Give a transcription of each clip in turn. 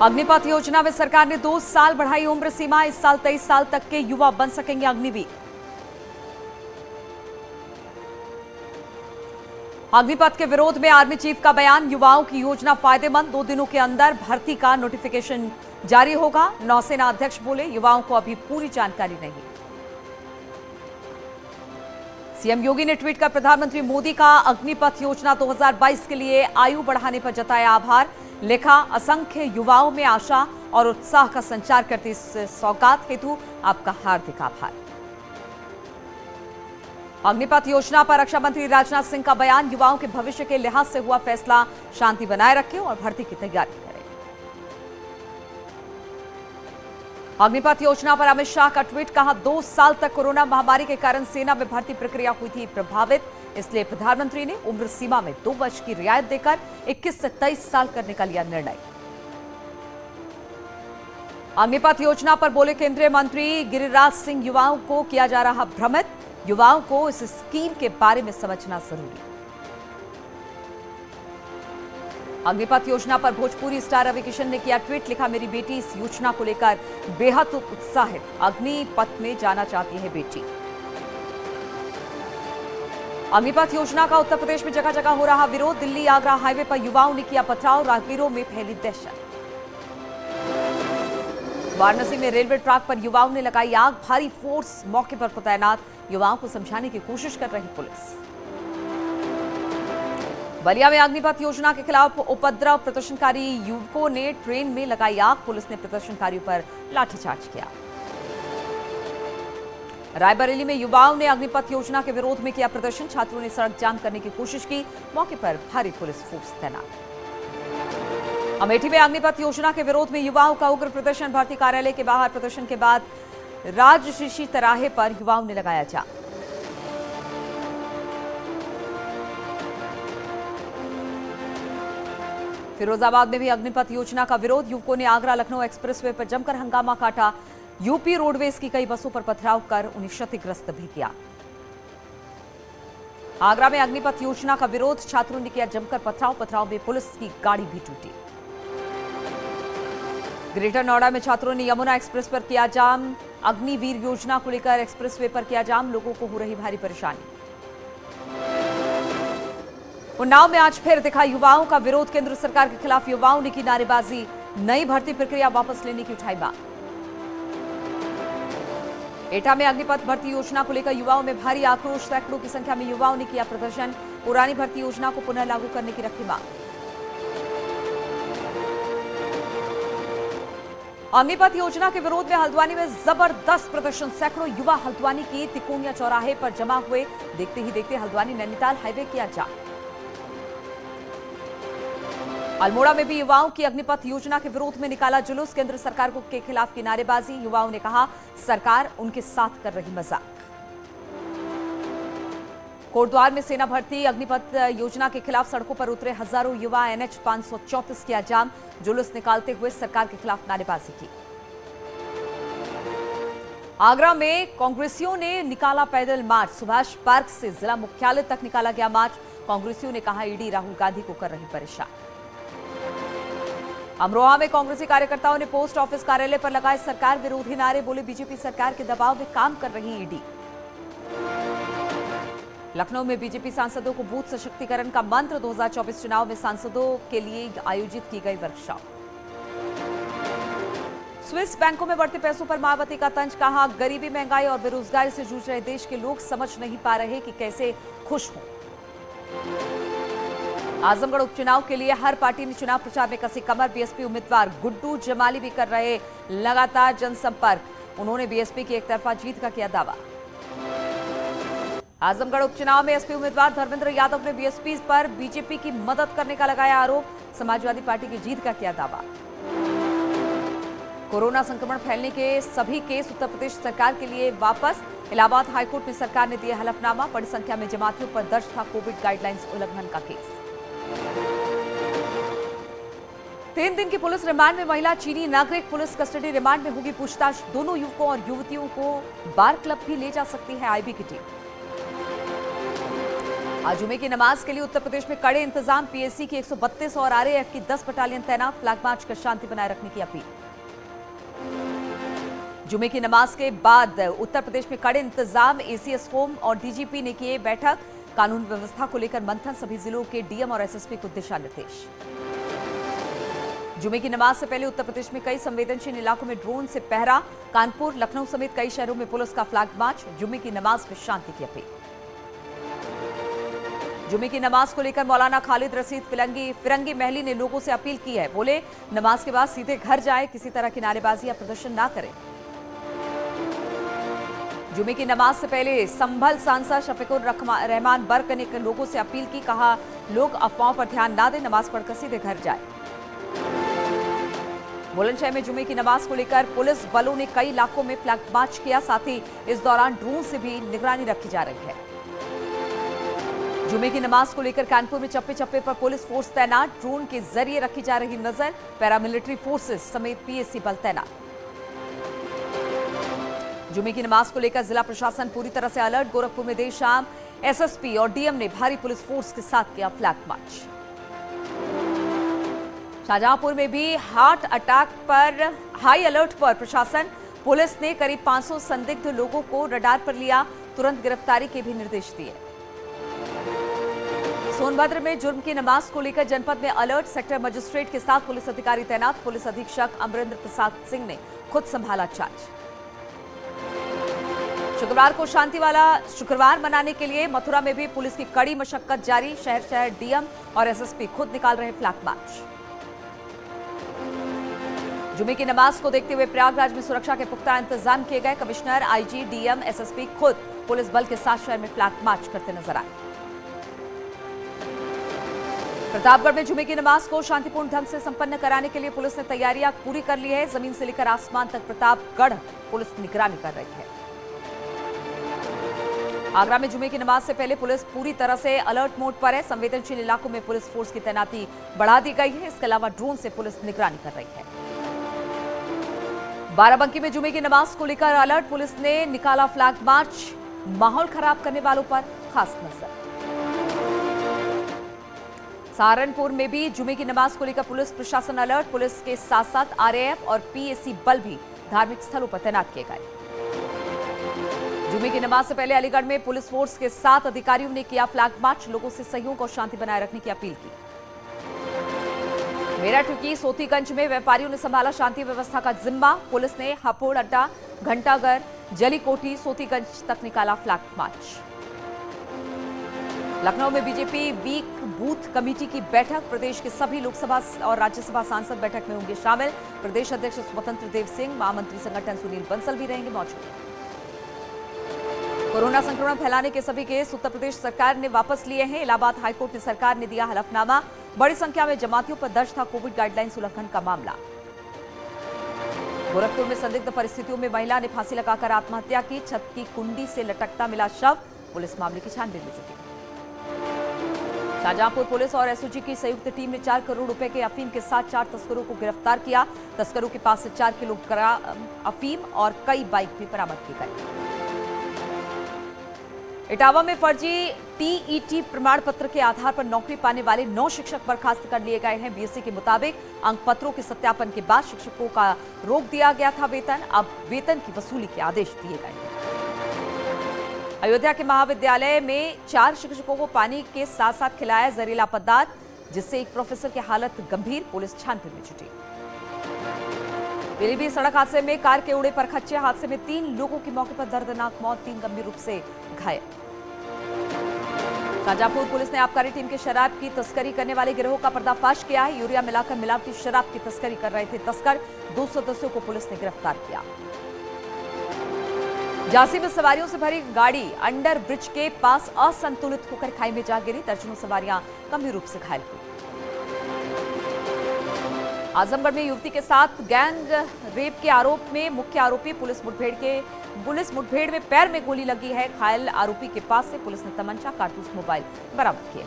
अग्निपथ योजना में सरकार ने 2 साल बढ़ाई उम्र सीमा। इस साल 23 साल तक के युवा बन सकेंगे अग्निवीर। अग्निपथ के विरोध में आर्मी चीफ का बयान। युवाओं की योजना फायदेमंद, 2 दिनों के अंदर भर्ती का नोटिफिकेशन जारी होगा। नौसेना अध्यक्ष बोले, युवाओं को अभी पूरी जानकारी नहीं। सीएम योगी ने ट्वीट कर प्रधानमंत्री मोदी का अग्निपथ योजना 2022 के लिए आयु बढ़ाने पर जताया आभार। लिखा, असंख्य युवाओं में आशा और उत्साह का संचार करती इस सौगात हेतु आपका हार्दिक आभार। अग्निपथ योजना पर रक्षा मंत्री राजनाथ सिंह का बयान। युवाओं के भविष्य के लिहाज से हुआ फैसला, शांति बनाए रखें और भर्ती की तैयारी करें। अग्निपथ योजना पर अमित शाह का ट्वीट। कहा, 2 साल तक कोरोना महामारी के कारण सेना में भर्ती प्रक्रिया हुई थी प्रभावित, इसलिए प्रधानमंत्री ने उम्र सीमा में 2 वर्ष की रियायत देकर 21 से 23 साल करने का लिया निर्णय। अग्निपथ योजना पर बोले केंद्रीय मंत्री गिरिराज सिंह, युवाओं को किया जा रहा भ्रमित, युवाओं को इस स्कीम के बारे में समझना जरूरी। अग्निपथ योजना पर भोजपुरी स्टार रवि किशन ने किया ट्वीट। लिखा, मेरी बेटी इस योजना को लेकर बेहद उत्साहित, अग्निपथ में जाना चाहती है बेटी। अग्निपथ योजना का उत्तर प्रदेश में जगह जगह हो रहा विरोध। दिल्ली आगरा हाईवे पर युवाओं ने किया पथराव, राहगीरों में फैली दहशत। वाराणसी में रेलवे ट्रैक पर युवाओं ने लगाई आग, भारी फोर्स मौके पर तैनात, युवाओं को समझाने की कोशिश कर रही पुलिस। बलिया में अग्निपथ योजना के खिलाफ उपद्रव, प्रदर्शनकारी युवकों ने ट्रेन में लगाई आग, पुलिस ने प्रदर्शनकारियों पर लाठीचार्ज किया। रायबरेली में युवाओं ने अग्निपथ योजना के विरोध में किया प्रदर्शन, छात्रों ने सड़क जाम करने की कोशिश की, मौके पर भारी पुलिस फोर्स तैनात। अमेठी में अग्निपथ योजना के विरोध में युवाओं का उग्र प्रदर्शन, भर्ती कार्यालय के बाहर प्रदर्शन के बाद राजशीशी तराहे पर युवाओं ने लगाया जाम। फिरोजाबाद में भी अग्निपथ योजना का विरोध, युवकों ने आगरा लखनऊ एक्सप्रेसवे पर जमकर हंगामा काटा, यूपी रोडवेज की कई बसों पर पथराव कर उन्हें क्षतिग्रस्त भी किया। आगरा में अग्निपथ योजना का विरोध, छात्रों ने किया जमकर पथराव में पुलिस की गाड़ी भी टूटी। ग्रेटर नोएडा में छात्रों ने यमुना एक्सप्रेस पर किया जाम, अग्निवीर योजना को लेकर एक्सप्रेसवे पर किया जाम, लोगों को हो रही भारी परेशानी। उन्नाव में आज फिर दिखा युवाओं का विरोध, केंद्र सरकार के खिलाफ युवाओं ने की नारेबाजी, नई भर्ती प्रक्रिया वापस लेने की उठाई मांग। एटा में अग्निपथ भर्ती योजना को लेकर युवाओं में भारी आक्रोश, सैकड़ों की संख्या में युवाओं ने किया प्रदर्शन, पुरानी भर्ती योजना को पुनः लागू करने की रखी मांग। अग्निपथ योजना के विरोध में हल्द्वानी में जबरदस्त प्रदर्शन, सैकड़ों युवा हल्द्वानी की तिकोनिया चौराहे पर जमा हुए, देखते ही देखते हल्द्वानी नैनीताल हाईवे किया जाम। अल्मोड़ा में भी युवाओं की अग्निपथ योजना के विरोध में निकाला जुलूस, केंद्र सरकार के खिलाफ की नारेबाजी, युवाओं ने कहा सरकार उनके साथ कर रही मजाक। कोटद्वार में सेना भर्ती अग्निपथ योजना के खिलाफ सड़कों पर उतरे हजारों युवा, NH 534 किया जाम, जुलूस निकालते हुए सरकार के खिलाफ नारेबाजी की। आगरा में कांग्रेसियों ने निकाला पैदल मार्च, सुभाष पार्क से जिला मुख्यालय तक निकाला गया मार्च, कांग्रेसियों ने कहा ईडी राहुल गांधी को कर रही परेशान। अमरोहा में कांग्रेसी कार्यकर्ताओं ने पोस्ट ऑफिस कार्यालय पर लगाए सरकार विरोधी नारे, बोले बीजेपी सरकार के दबाव में काम कर रही ईडी। लखनऊ में बीजेपी सांसदों को बूथ सशक्तिकरण का मंत्र, 2024 चुनाव में सांसदों के लिए आयोजित की गई वर्कशॉप। स्विस बैंकों में बढ़ते पैसों पर मायावती का तंज, कहा गरीबी, महंगाई और बेरोजगारी से जूझ रहे देश के लोग समझ नहीं पा रहे कि कैसे खुश हों। आजमगढ़ उपचुनाव के लिए हर पार्टी ने चुनाव प्रचार में कसी कमर, बीएसपी उम्मीदवार गुड्डू जमाली भी कर रहे लगातार जनसंपर्क, उन्होंने बीएसपी की एकतरफा जीत का किया दावा। आजमगढ़ उपचुनाव में एसपी उम्मीदवार धर्मेंद्र यादव ने बीएसपी पर बीजेपी की मदद करने का लगाया आरोप, समाजवादी पार्टी की जीत का किया दावा। कोरोना संक्रमण फैलने के सभी केस उत्तर प्रदेश सरकार के लिए वापस, इलाहाबाद हाईकोर्ट में सरकार ने दिया हलफनामा, बड़ी संख्या में जमातियों पर दर्ज था कोविड गाइडलाइंस उल्लंघन का केस। 3 दिन की पुलिस रिमांड में महिला, चीनी नागरिक पुलिस कस्टडी रिमांड में होगी पूछताछ, दोनों युवकों और युवतियों को बार क्लब भी ले जा सकती है आईबी की टीम। आज जुमे की नमाज के लिए उत्तर प्रदेश में कड़े इंतजाम। पीएसी की 132 और आरएएफ की 10 बटालियन तैनात। फ्लैग मार्च कर शांति बनाए रखने की अपील। जुमे की नमाज के बाद उत्तर प्रदेश में कड़े इंतजाम। एसीएस होम और डीजीपी ने किए बैठक। कानून व्यवस्था को लेकर मंथन। सभी जिलों के डीएम और एसएसपी को दिशा निर्देश। जुमे की नमाज से पहले उत्तर प्रदेश में कई संवेदनशील इलाकों में ड्रोन से पहरा। कानपुर, लखनऊ समेत कई शहरों में पुलिस का फ्लैग मार्च। जुमे की नमाज में शांति की अपील। जुमे की नमाज को लेकर मौलाना खालिद रशीद फिरंगी महली ने लोगों से अपील की है। बोले, नमाज के बाद सीधे घर जाए, किसी तरह की नारेबाजी या प्रदर्शन ना करें। जुमे की नमाज से पहले संभल सांसद शफीकुर रहमान बर्क ने लोगों से अपील की। कहा, लोग अफवाहों पर ध्यान ना दें, नमाज पढ़कर सीधे घर जाए। बुलंदशहर में जुमे की नमाज को लेकर पुलिस बलों ने कई इलाकों में फ्लैग मार्च किया। साथ ही इस दौरान ड्रोन से भी निगरानी रखी जा रही है। जुमे की नमाज को लेकर कानपुर में चप्पे चप्पे पर पुलिस फोर्स तैनात। ड्रोन के जरिए रखी जा रही नजर। पैरामिलिट्री फोर्सेस समेत पीएसी बल तैनात। जुमे की नमाज को लेकर जिला प्रशासन पूरी तरह से अलर्ट। गोरखपुर में देर शाम एसएसपी और डीएम ने भारी पुलिस फोर्स के साथ किया फ्लैग मार्च। शाहजहांपुर में भी हार्ट अटैक पर हाई अलर्ट पर प्रशासन। पुलिस ने करीब 500 संदिग्ध लोगों को रडार पर लिया। तुरंत गिरफ्तारी के भी निर्देश दिए। सोनभद्र में जुर्म की नमाज को लेकर जनपद में अलर्ट। सेक्टर मजिस्ट्रेट के साथ पुलिस अधिकारी तैनात। पुलिस अधीक्षक अमरेंद्र प्रसाद सिंह ने खुद संभाला चार्ज। शुक्रवार को शांति वाला शुक्रवार मनाने के लिए मथुरा में भी पुलिस की कड़ी मशक्कत जारी। शहर शहर डीएम और एसएसपी खुद निकाल रहे फ्लैग मार्च। जुमे की नमाज को देखते हुए प्रयागराज में सुरक्षा के पुख्ता इंतजाम किए गए। कमिश्नर, आईजी, डीएम, एसएसपी खुद पुलिस बल के साथ शहर में फ्लैग मार्च करते नजर आए। प्रतापगढ़ में जुमे की नमाज को शांतिपूर्ण ढंग से संपन्न कराने के लिए पुलिस ने तैयारियां पूरी कर ली है। जमीन से लेकर आसमान तक प्रतापगढ़ पुलिस निगरानी कर रही है। आगरा में जुमे की नमाज से पहले पुलिस पूरी तरह से अलर्ट मोड पर है। संवेदनशील इलाकों में पुलिस फोर्स की तैनाती बढ़ा दी गई है। इसके अलावा ड्रोन से पुलिस निगरानी कर रही है। बाराबंकी में जुमे की नमाज को लेकर अलर्ट। पुलिस ने निकाला फ्लैग मार्च। माहौल खराब करने वालों पर खास नजर। सहारनपुर में भी जुमे की नमाज को लेकर पुलिस प्रशासन अलर्ट। पुलिस के साथ साथ आरएएफ और पीएसी बल भी धार्मिक स्थलों पर तैनात किए गए। जुमे की नमाज से पहले अलीगढ़ में पुलिस फोर्स के साथ अधिकारियों ने किया फ्लैग मार्च। लोगों से सहयोग और शांति बनाए रखने की अपील की। मेरठ की सोतीगंज में व्यापारियों ने संभाला शांति व्यवस्था का जिम्मा। पुलिस ने हापुड़ अड्डा, घंटाघर, जलीकोठी, सोतीगंज तक निकाला फ्लैग मार्च। लखनऊ में बीजेपी वीक बूथ कमेटी की बैठक। प्रदेश के सभी लोकसभा और राज्यसभा सांसद बैठक में होंगे शामिल। प्रदेश अध्यक्ष स्वतंत्र देव सिंह, महामंत्री संगठन सुनील बंसल भी रहेंगे मौजूद। कोरोना संक्रमण फैलाने के सभी केस उत्तर प्रदेश सरकार ने वापस लिए हैं। इलाहाबाद हाईकोर्ट की सरकार ने दिया हलफनामा। बड़ी संख्या में जमातियों पर दर्ज था कोविड गाइडलाइंस उल्लंघन का मामला। गोरखपुर में संदिग्ध परिस्थितियों में महिला ने फांसी लगाकर आत्महत्या की। छत की कुंडी से लटकता मिला शव। पुलिस मामले की छानबीन में जुटी। शाहजहांपुर पुलिस और एसओजी की संयुक्त टीम ने 4 करोड़ रुपए के अफीम के साथ 4 तस्करों को गिरफ्तार किया। तस्करों के पास से 4 किलोग्राम अफीम और कई बाइक भी बरामद की गई। इटावा में फर्जी टीईटी प्रमाण पत्र के आधार पर नौकरी पाने वाले 9 शिक्षक बर्खास्त कर लिए गए हैं। बीएससी के मुताबिक अंक पत्रों के सत्यापन के बाद शिक्षकों का रोक दिया गया था वेतन। अब वेतन की वसूली के आदेश दिए गए हैं। अयोध्या के महाविद्यालय में 4 शिक्षकों को पानी के साथ साथ खिलाया जहरीला पदार्थ, जिससे एक प्रोफेसर की हालत गंभीर। पुलिस छानबीन में जुटी। पीलीभीत सड़क हादसे में कार के उड़े पर खच्चे। हादसे में 3 लोगों की मौके पर दर्दनाक मौत, 3 गंभीर रूप से घायल। शाहजहांपुर पुलिस ने आबकारी टीम के शराब की तस्करी करने वाले गिरोह का पर्दाफाश किया है। यूरिया मिलाकर मिलावटी शराब की तस्करी कर रहे थे तस्कर। 2 सदस्यों को पुलिस ने गिरफ्तार किया। झांसी में सवारियों से भरी गाड़ी अंडर ब्रिज के पास असंतुलित होकर खाई में जा गिरी। दर्जनों सवारियां गंभीर रूप से घायल हुई। आजमगढ़ में युवती के साथ गैंग रेप के आरोप में मुख्य आरोपी पुलिस मुठभेड़ में पैर में गोली लगी है। घायल आरोपी के पास से पुलिस ने तमंचा, कारतूस, मोबाइल बरामद किए।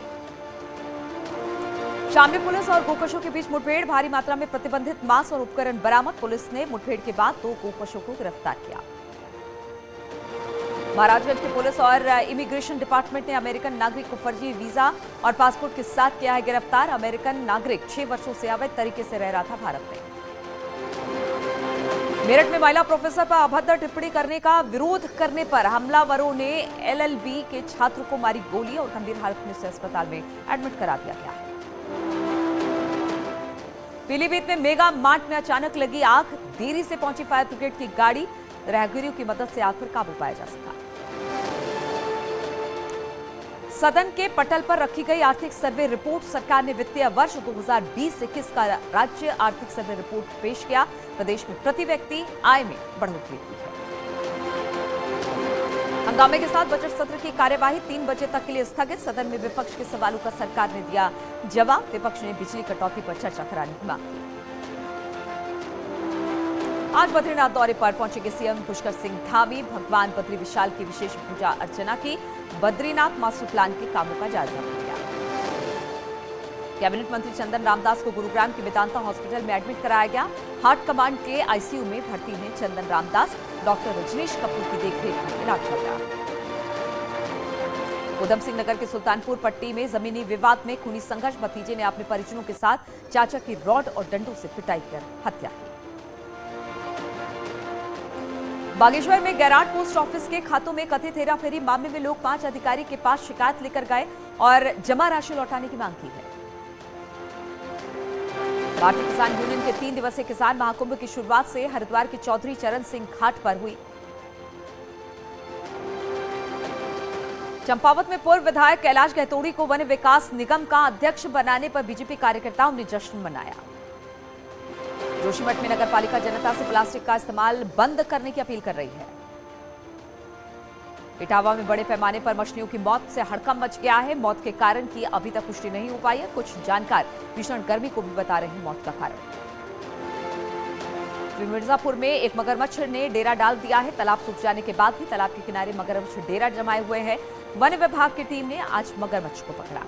शामली पुलिस और गोकशों के बीच मुठभेड़। भारी मात्रा में प्रतिबंधित मांस और उपकरण बरामद। पुलिस ने मुठभेड़ के बाद 2 गोकशों को गिरफ्तार किया। महाराजगंज की पुलिस और इमिग्रेशन डिपार्टमेंट ने अमेरिकन नागरिक को फर्जी वीजा और पासपोर्ट के साथ किया है गिरफ्तार। अमेरिकन नागरिक 6 वर्षों से अवैध तरीके से रह रहा था भारत में। मेरठ में महिला प्रोफेसर पर अभद्र टिप्पणी करने का विरोध करने पर हमलावरों ने एलएलबी के छात्र को मारी गोली और गंभीर हालत में उसे अस्पताल में एडमिट करा दिया गया है। पीलीभीत में मेगा मार्ट में अचानक लगी आग। देरी से पहुंची फायर ब्रिगेड की गाड़ी, राहगीरों की मदद से आग पर काबू पाया जा सका। सदन के पटल पर रखी गई आर्थिक सर्वे रिपोर्ट। सरकार ने वित्तीय वर्ष 2020-21 का राज्य आर्थिक सर्वे रिपोर्ट पेश किया। प्रदेश में प्रति व्यक्ति आय में बढ़ोतरी हुई है। हंगामे के साथ बजट सत्र की कार्यवाही 3 बजे तक के लिए स्थगित। सदन में विपक्ष के सवालों का सरकार ने दिया जवाब। विपक्ष ने बिजली कटौती पर चर्चा कराने की मांग की। आज बद्रीनाथ दौरे पर पहुंचेंगे सीएम पुष्कर सिंह धामी। भगवान बद्री विशाल की विशेष पूजा अर्चना की। बद्रीनाथ मास्टर प्लान के कामों का जायजा लिया। कैबिनेट मंत्री चंदन रामदास को गुरुग्राम के वेदांता हॉस्पिटल में एडमिट कराया गया। हार्ट कमांड के आईसीयू में भर्ती हैं चंदन रामदास। डॉक्टर रजनीश कपूर की देखरेख में इलाज चल रहा है। उधम सिंह नगर के सुल्तानपुर पट्टी में जमीनी विवाद में खूनी संघर्ष। भतीजे ने अपने परिजनों के साथ चाचा की रॉड और डंडों से पिटाई कर हत्या की। बागेश्वर में गैराट पोस्ट ऑफिस के खातों में कथित हेराफेरी मामले में लोग 5 अधिकारी के पास शिकायत लेकर गए और जमा राशि लौटाने की मांग की है। भारतीय किसान यूनियन के 3 दिवसीय किसान महाकुंभ की शुरुआत से हरिद्वार के चौधरी चरण सिंह घाट पर हुई। चंपावत में पूर्व विधायक कैलाश गहतोड़ी को वन विकास निगम का अध्यक्ष बनाने पर बीजेपी कार्यकर्ताओं ने जश्न मनाया। जोशीमठ में नगरपालिका जनता से प्लास्टिक का इस्तेमाल बंद करने की अपील कर रही है। इटावा में बड़े पैमाने पर मछलियों की मौत से हड़कंप मच गया है। मौत के कारण की अभी तक पुष्टि नहीं हो पाई है। कुछ जानकार भीषण गर्मी को भी बता रहे हैं मौत का कारण। मिर्जापुर में एक मगरमच्छ ने डेरा डाल दिया है। तालाब सूख जाने के बाद भी तालाब के किनारे मगरमच्छ डेरा जमाए हुए हैं। वन विभाग की टीम ने आज मगरमच्छ को पकड़ा।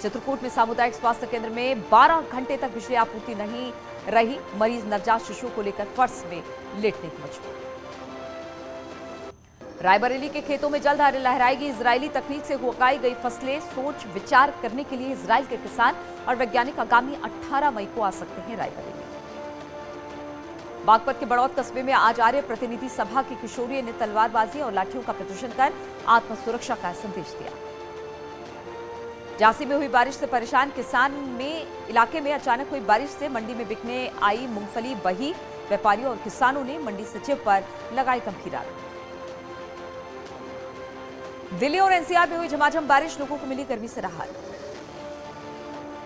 चित्रकूट में सामुदायिक स्वास्थ्य केंद्र में 12 घंटे तक बिजली आपूर्ति नहीं रही। मरीज नवजात शिशुओं को लेकर फर्श में लेटने की मजबूर। रायबरेली के खेतों में जल्द लहराएगी इजरायली तकनीक से उगाई गई फसलें। सोच विचार करने के लिए इजरायल के किसान और वैज्ञानिक आगामी 18 मई को आ सकते हैं रायबरेली। बागपत के बड़ौत कस्बे में आज आर्य प्रतिनिधि सभा की किशोरियों ने तलवारबाजी और लाठियों का प्रदर्शन कर आत्मसुरक्षा का संदेश दिया। झांसी में हुई बारिश से परेशान किसान में इलाके में अचानक हुई बारिश से मंडी में बिकने आई मूंगफली बही। व्यापारियों और किसानों ने मंडी सचिव पर लगाई गंभीर आरोप। दिल्ली और एनसीआर में हुई झमाझम बारिश, लोगों को मिली गर्मी से राहत।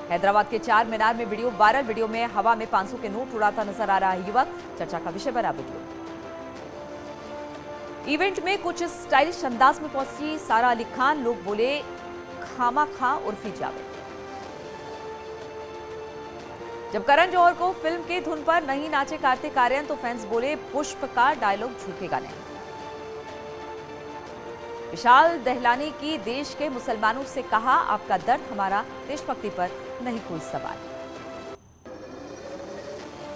हैदराबाद के चार मीनार में वीडियो वायरल। वीडियो में हवा में 500 के नोट उड़ाता नजर आ रहा है युवक। चर्चा का विषय बना वीडियो। इवेंट में कुछ स्टाइलिश अंदाज में पहुंची सारा अली खान। लोग बोले खामा खां उर्फी जावेद। जब करण जौहर को फिल्म की धुन पर नहीं नाचे कार्तिक आर्यन तो फैंस बोले पुष्प का डायलॉग झूठेगा नहीं। विशाल दहलानी की देश के मुसलमानों से कहा, आपका दर्द हमारा, देशभक्ति पर नहीं कोई सवाल।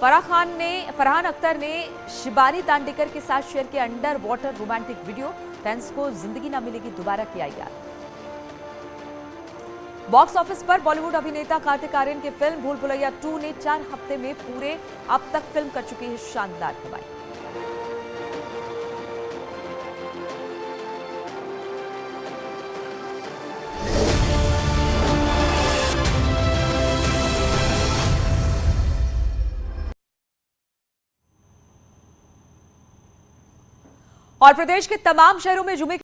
फरहान अख्तर ने शिबानी दांडेकर के साथ शेयर किया under water romantic video. Fans को जिंदगी ना मिलेगी दोबारा किया याद। बॉक्स ऑफिस पर बॉलीवुड अभिनेता कार्तिक आर्यन की फिल्म भूल भुलैया 2 ने 4 हफ्ते में पूरे अब तक फिल्म कर चुकी है शानदार कमाई। और प्रदेश के तमाम शहरों में जुमे